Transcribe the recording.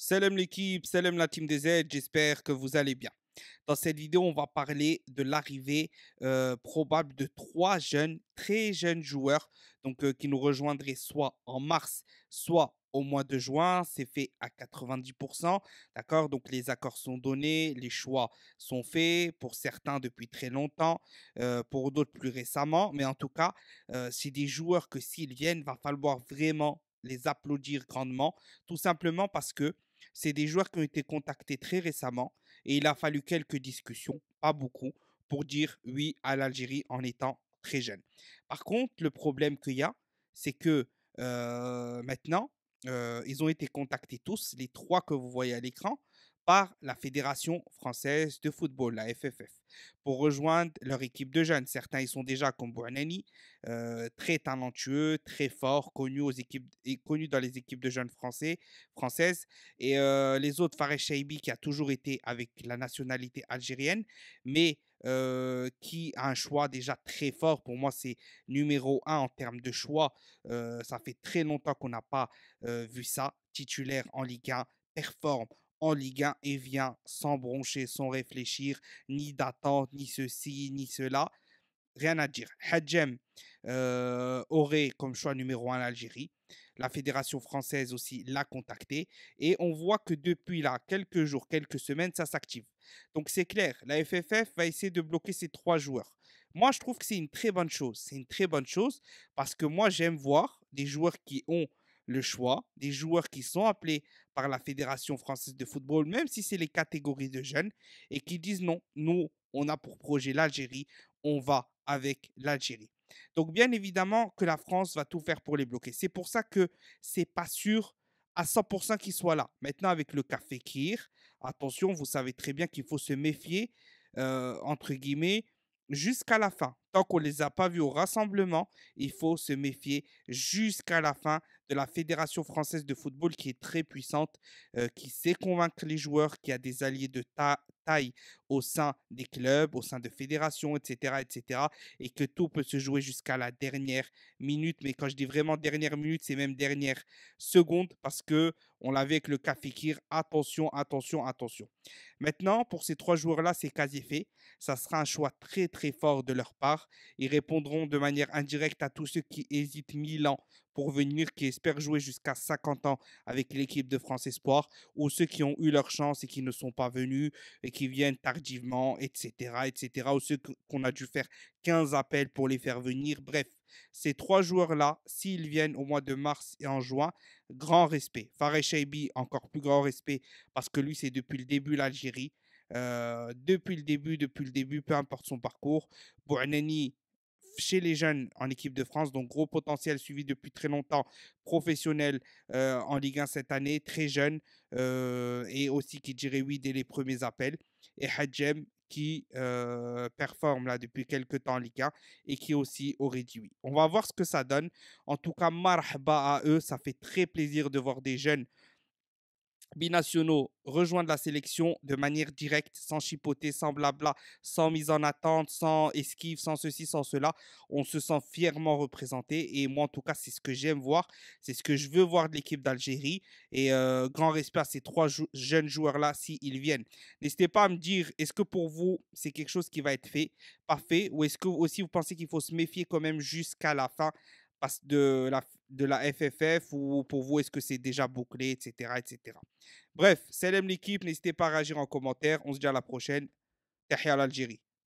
Salam l'équipe, salam la team des Z, j'espère que vous allez bien. Dans cette vidéo, on va parler de l'arrivée probable de trois jeunes, très jeunes joueurs, qui nous rejoindraient soit en mars, soit au mois de juin. C'est fait à 90%, d'accord? Donc les accords sont donnés, les choix sont faits, pour certains depuis très longtemps, pour d'autres plus récemment. Mais en tout cas, c'est des joueurs que s'ils viennent, va falloir vraiment les applaudir grandement, tout simplement parce que c'est des joueurs qui ont été contactés très récemment et il a fallu quelques discussions, pas beaucoup, pour dire oui à l'Algérie en étant très jeune. Par contre, le problème qu'il y a, c'est que maintenant, ils ont été contactés tous, les trois que vous voyez à l'écran, par la Fédération française de football, la FFF, pour rejoindre leur équipe de jeunes. Certains, ils sont déjà comme Bouanani, très talentueux, très fort, connus, connus dans les équipes de jeunes françaises. Et les autres, Fares Chaibi, qui a toujours été avec la nationalité algérienne, mais qui a un choix déjà très fort. Pour moi, c'est numéro un en termes de choix. Ça fait très longtemps qu'on n'a pas vu ça. Titulaire en Ligue 1, performe en Ligue 1 et vient sans broncher, sans réfléchir, ni d'attente, ni ceci, ni cela. Rien à dire. Hadjem aurait comme choix numéro un l'Algérie. La fédération française aussi l'a contacté. Et on voit que depuis là, quelques jours, quelques semaines, ça s'active. Donc c'est clair, la FFF va essayer de bloquer ces trois joueurs. Moi, je trouve que c'est une très bonne chose. C'est une très bonne chose parce que moi, j'aime voir des joueurs qui ont le choix, des joueurs qui sont appelés par la Fédération française de football, même si c'est les catégories de jeunes, et qui disent non, nous, on a pour projet l'Algérie, on va avec l'Algérie. Donc, bien évidemment que la France va tout faire pour les bloquer. C'est pour ça que c'est pas sûr à 100% qu'ils soient là. Maintenant, avec le cas Fekir, attention, vous savez très bien qu'il faut se méfier, entre guillemets, jusqu'à la fin. Tant qu'on ne les a pas vus au rassemblement, il faut se méfier jusqu'à la fin de la Fédération française de football qui est très puissante, qui sait convaincre les joueurs, qui a des alliés de taille au sein des clubs, au sein de fédérations, etc., etc., et que tout peut se jouer jusqu'à la dernière minute. Mais quand je dis vraiment dernière minute, c'est même dernière seconde parce que on l'avait avec le cas Fekir. Attention, attention, attention. Maintenant, pour ces trois joueurs-là, c'est quasi fait. Ça sera un choix très, très fort de leur part. Ils répondront de manière indirecte à tous ceux qui hésitent 1000 ans pour venir, qui espèrent jouer jusqu'à 50 ans avec l'équipe de France Espoir, ou ceux qui ont eu leur chance et qui ne sont pas venus et qui viennent tardivement, etc., etc., ou ceux qu'on a dû faire 15 appels pour les faire venir. Bref, ces trois joueurs-là, s'ils viennent au mois de mars et en juin, grand respect. Fares Chaibi, encore plus grand respect, parce que lui, c'est depuis le début l'Algérie. Depuis le début, peu importe son parcours. Bouanani, chez les jeunes en équipe de France, donc gros potentiel suivi depuis très longtemps, professionnel en Ligue 1 cette année, très jeune, et aussi qui dirait oui dès les premiers appels. Et Hadjem qui performe là depuis quelques temps en Ligue 1 et qui aussi aurait dit oui. On va voir ce que ça donne. En tout cas, marhaba à eux, ça fait très plaisir de voir des jeunes binationaux rejoindre la sélection de manière directe, sans chipoter, sans blabla, sans mise en attente, sans esquive, sans ceci, sans cela. On se sent fièrement représenté. Et moi, en tout cas, c'est ce que j'aime voir. C'est ce que je veux voir de l'équipe d'Algérie. Et grand respect à ces trois jeunes joueurs-là s'ils viennent. N'hésitez pas à me dire, est-ce que pour vous, c'est quelque chose qui va être fait, pas fait, ou est-ce que aussi vous pensez qu'il faut se méfier quand même jusqu'à la fin de la FFF, ou pour vous, est-ce que c'est déjà bouclé, etc., etc. Bref, salam l'équipe, n'hésitez pas à réagir en commentaire. On se dit à la prochaine. Tahia l'Algérie.